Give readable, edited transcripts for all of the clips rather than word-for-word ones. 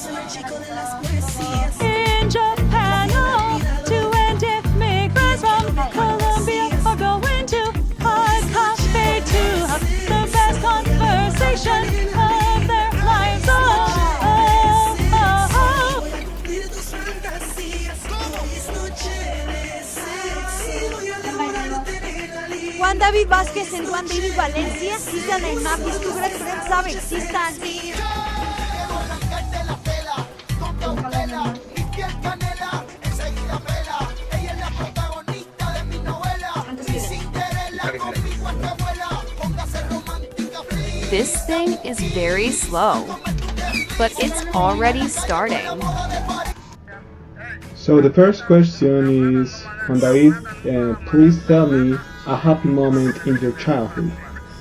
In Japan, to endemic friends from Colombia are going to hard cafe to have the best conversation of their lives. Juan David Vázquez and Juan David Valencia is the name of these two great friends that existan. This thing is very slow, but it's already starting. So the first question is, Juan David, please tell me a happy moment in your childhood.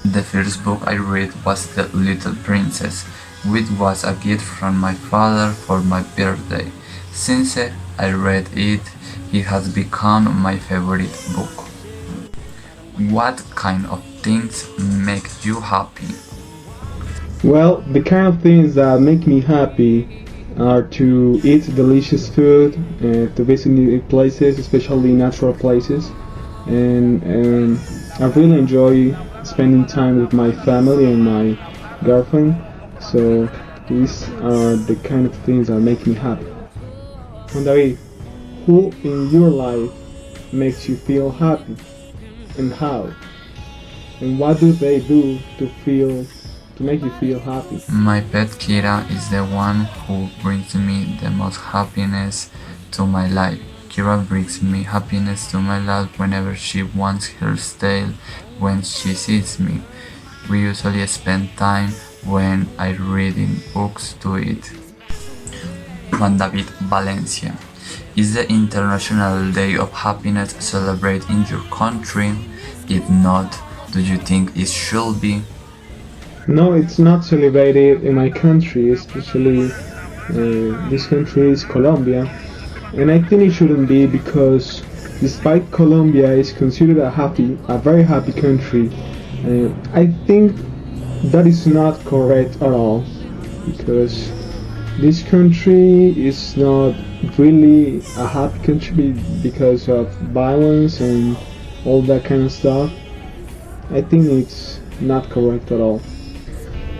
The first book I read was The Little Princess, which was a gift from my father for my birthday. Since I read it, it has become my favorite book. What kind of things make you happy? Well, the kind of things that make me happy are to eat delicious food, to visit new places, especially natural places, and I really enjoy spending time with my family and my girlfriend. So these are the kind of things that make me happy. Juan David, who in your life makes you feel happy, and how? And what do they do to make you feel happy? My pet Kira is the one who brings me the most happiness to my life. Kira brings me happiness to my life whenever she wants her tail, when she sees me. We usually spend time when I reading books to it. Juan David Valencia. Is the International Day of Happiness celebrated in your country? If not, do you think it should be? No, it's not celebrated in my country, especially this country is Colombia, and I think it shouldn't be because despite Colombia is considered a very happy country, I think that is not correct at all, because this country is not really a happy country because of violence and all that kind of stuff. I think it's not correct at all.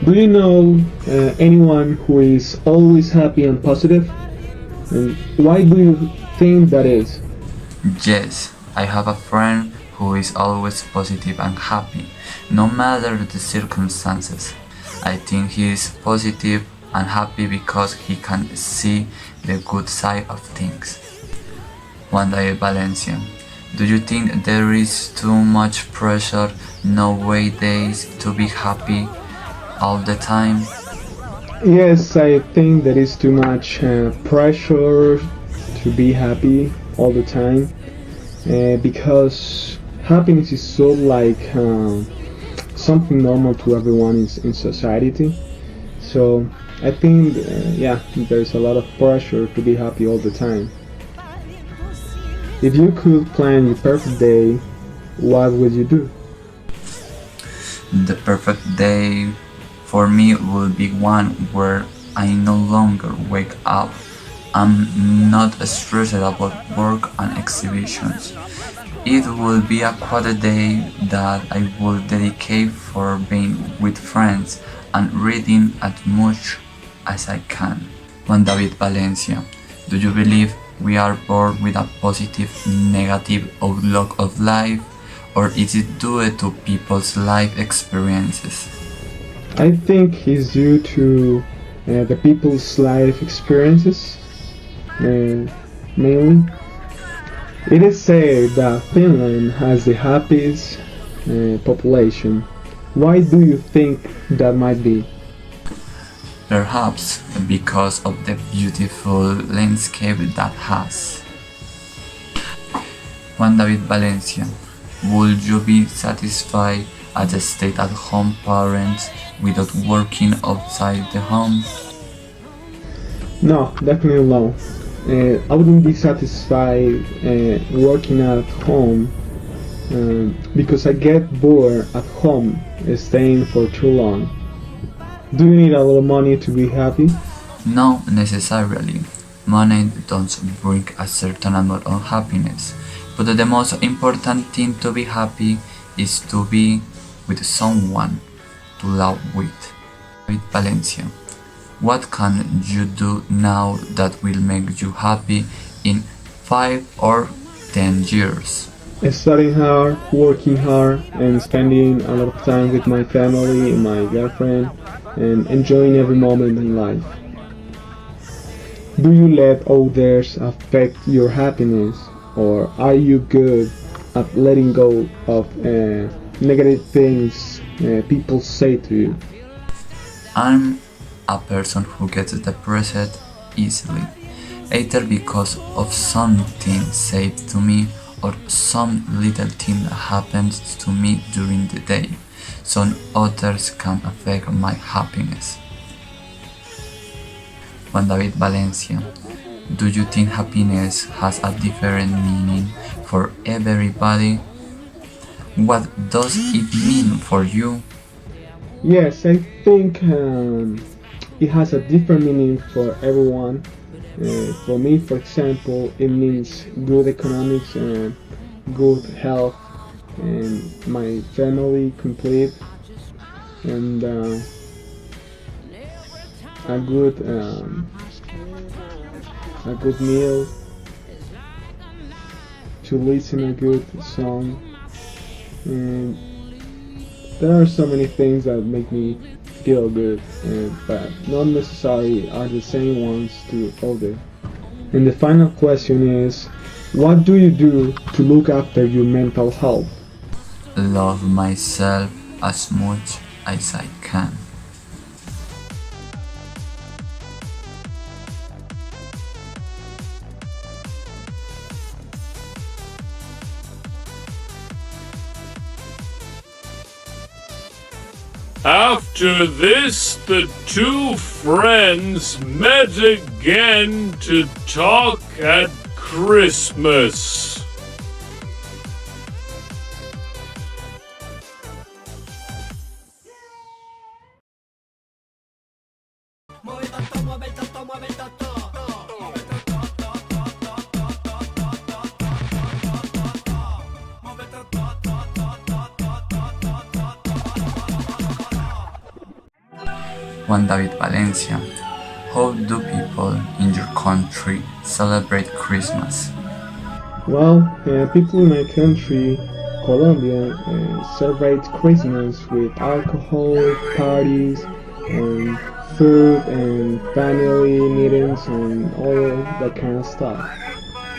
Do you know anyone who is always happy and positive? And why do you think that is? Yes, I have a friend who is always positive and happy, no matter the circumstances. I think he is positive and happy because he can see the good side of things. Juan David Valencia. Do you think there is too much pressure nowadays to be happy all the time? Yes, I think there is too much pressure to be happy all the time because happiness is so like something normal to everyone in society. So I think there's a lot of pressure to be happy all the time. If you could plan your perfect day, what would you do? The perfect day for me will be one where I no longer wake up. I'm not stressed about work and exhibitions. It will be a quiet day that I will dedicate for being with friends and reading as much as I can. Juan David Valencia. Do you believe we are born with a positive, negative outlook of life, or is it due to people's life experiences? I think it's due to the people's life experiences, mainly. It is said that Finland has the happiest population. Why do you think that might be? Perhaps because of the beautiful landscape that has. Juan David Valencia. Would you be satisfied as a stay-at-home parent without working outside the home? No, definitely no. I wouldn't be satisfied working at home because I get bored at home staying for too long. Do you need a lot of money to be happy? No, necessarily. Money does bring a certain amount of happiness, but the most important thing to be happy is to be with someone to love with. With Valencia, what can you do now that will make you happy in 5 or 10 years? Studying hard, working hard, and spending a lot of time with my family and my girlfriend, and enjoying every moment in life. Do you let others affect your happiness, or are you good at letting go of negative things people say to you? I'm a person who gets depressed easily, either because of something said to me or some little thing that happens to me during the day. Some others can affect my happiness. Juan David Valencia, do you think happiness has a different meaning for everybody? What does it mean for you? Yes, I think it has a different meaning for everyone. For me, for example, it means good economics and good health and my family complete and a good meal, to listen a good song, and there are so many things that make me feel good, but not necessarily are the same ones to others. And the final question is, what do you do to look after your mental health? Love myself as much as I can. After this, the two friends met again to talk at Christmas. Juan David Valencia, how do people in your country celebrate Christmas? Well, people in my country, Colombia, celebrate Christmas with alcohol, parties, and food, and family meetings, and all that kind of stuff.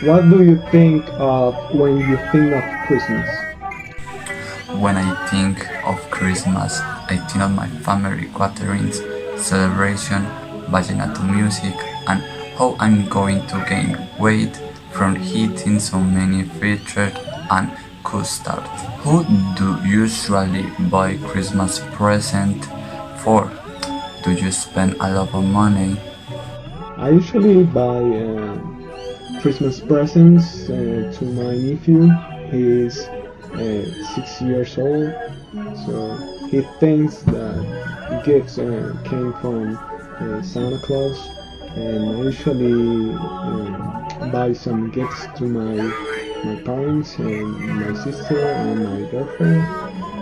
What do you think of when you think of Christmas? When I think of Christmas, I think of my family gatherings, celebration, vallenato music, and how I'm going to gain weight from eating so many fritters and custard. Who do you usually buy Christmas present for? Do you spend a lot of money? I usually buy Christmas presents to my nephew. He's 6 years old, so he thinks that gifts came from Santa Claus, and I usually buy some gifts to my parents and my sister and my girlfriend.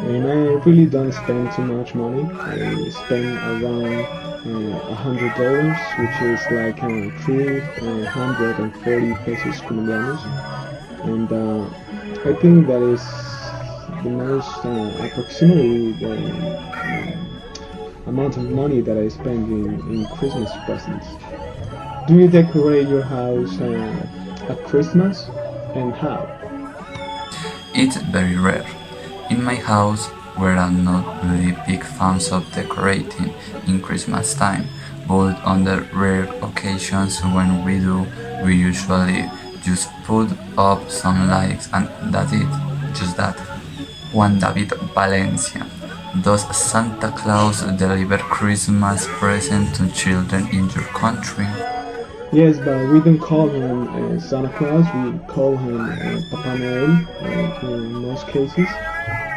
And I really don't spend too much money. I spend around $100, which is like 340 pesos colombianos, and I think that is the most approximately the amount of money that I spend in Christmas presents. Do you decorate your house at Christmas, and how? It's very rare. In my house, we are not really big fans of decorating in Christmas time, but on the rare occasions when we do, we usually just put up some lights and that's it, just that. Juan David Valencia, does Santa Claus deliver Christmas presents to children in your country? Yes, but we don't call him Santa Claus. We call him Papa Noel in most cases.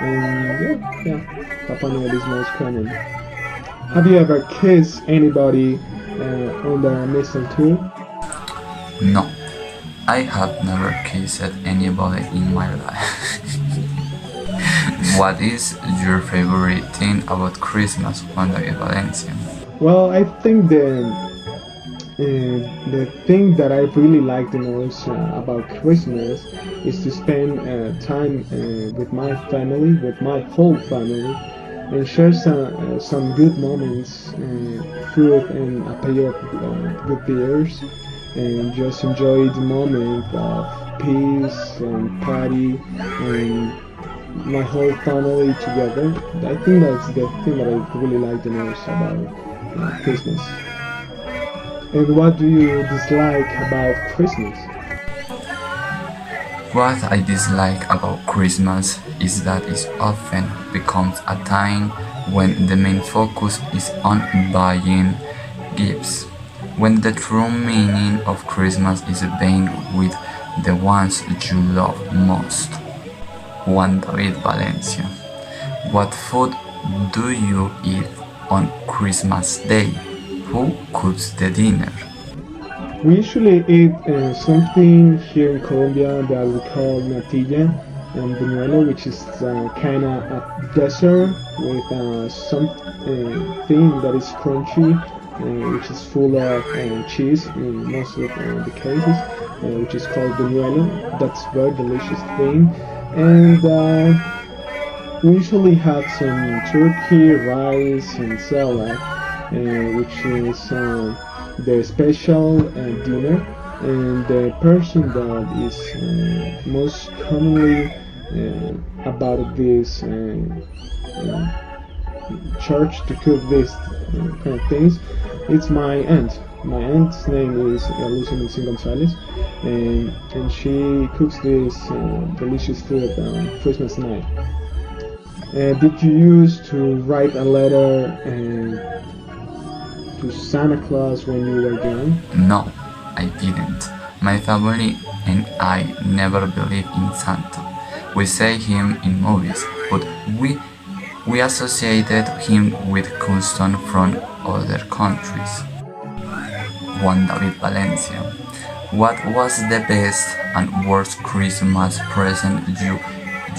And yeah, Papa Noel is most common. Have you ever kissed anybody under mistletoe? No, I have never kissed anybody in my life. What is your favorite thing about Christmas, Juan David Valencia? Well, I think the thing that I really like the most about Christmas is to spend time with my family, with my whole family, and share some good moments, food and a pair of good beers, and just enjoy the moment of peace and party and my whole family together. I think that's the thing that I really like the most about Christmas. And what do you dislike about Christmas? What I dislike about Christmas is that it often becomes a time when the main focus is on buying gifts, when the true meaning of Christmas is being with the ones you love most. Juan David Valencia. What food do you eat on Christmas Day? Who cooks the dinner? We usually eat something here in Colombia that we call natilla and buñuelo, which is kind of a dessert with some thing that is crunchy, which is full of cheese in most of the cases, which is called buñuelo. That's a very delicious thing. And we usually have some turkey, rice, and salad, which is the special dinner. And the person that is most commonly about this church to cook these kind of things, it's my aunt. My aunt's name is Lucy Gonzalez, and she cooks this delicious food on Christmas night. Did you used to write a letter to Santa Claus when you were young? No, I didn't. My family and I never believe in Santa. We see him in movies, but we associated him with custom from other countries. Juan David Valencia. What was the best and worst Christmas present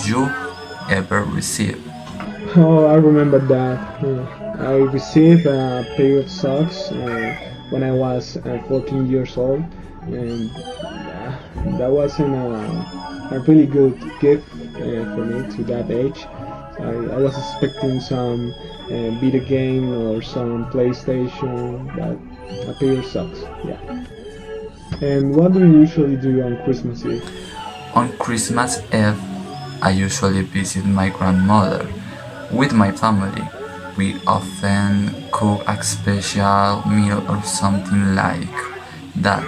you ever received? Oh, I remember that. I received a pair of socks when I was 14 years old, and that wasn't a really good gift for me to that age. I was expecting some video game or some PlayStation, but a pair of socks, yeah. And what do you usually do on Christmas Eve? On Christmas Eve, I usually visit my grandmother with my family. We often cook a special meal or something like that,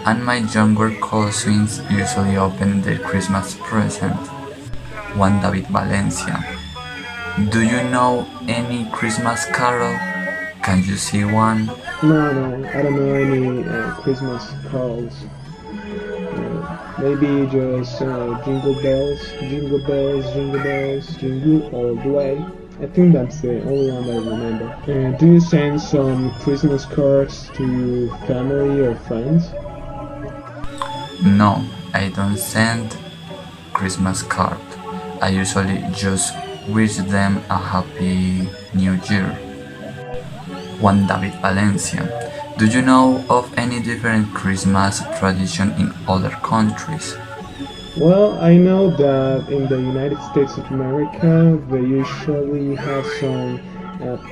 and my younger cousins usually open their Christmas present. Juan David Valencia. Do you know any Christmas carol? Can you see one? No, I don't know any Christmas carols. Maybe just jingle bells, jingle bells, jingle bells, jingle all the way. I think that's the only one that I remember. Do you send some Christmas cards to family or friends? No, I don't send Christmas card. I usually just wish them a happy new year. Juan David Valencia. Do you know of any different Christmas tradition in other countries? Well, I know that in the United States of America, they usually have some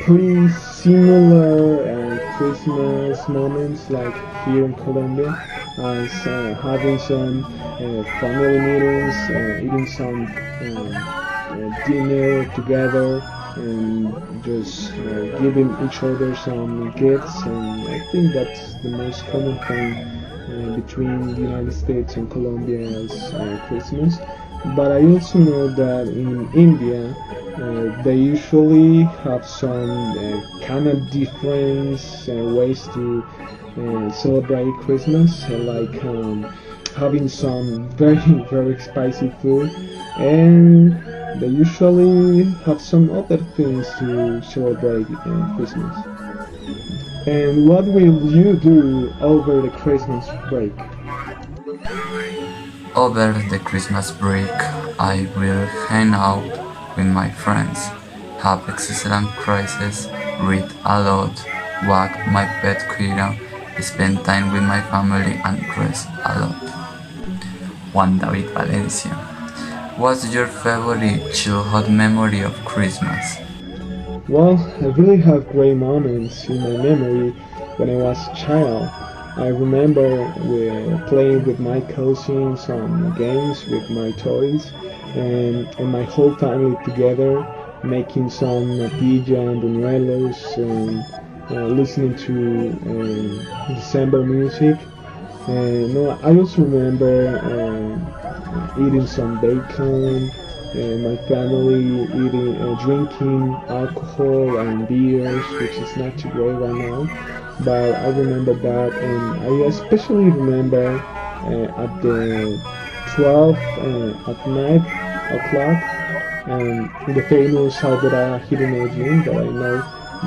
pretty similar Christmas moments like here in Colombia, as having some family meetings, eating some dinner together, and just giving each other some gifts. And I think that's the most common thing between the United States and Colombia's Christmas. But I also know that in India they usually have some kind of different ways to celebrate Christmas, like having some very spicy food, and they usually have some other things to celebrate Christmas. And what will you do over the Christmas break? Over the Christmas break, I will hang out with my friends, have excellent crises, read a lot, walk my pet kitten, spend time with my family, and rest a lot. Juan David Valencia. What's your favorite childhood memory of Christmas? Well, I really have great moments in my memory when I was a child. I remember playing with my cousins on games with my toys and my whole family together making some natilla and buñuelos and listening to December music. And no, I also remember eating some bacon and my family drinking alcohol and beers, which is not too great right now. But I remember that, and I especially remember at the 12 at night o'clock, the famous Alberta hidden agent that I know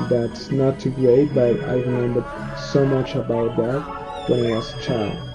that's not too great, but I remember so much about that when I was a child.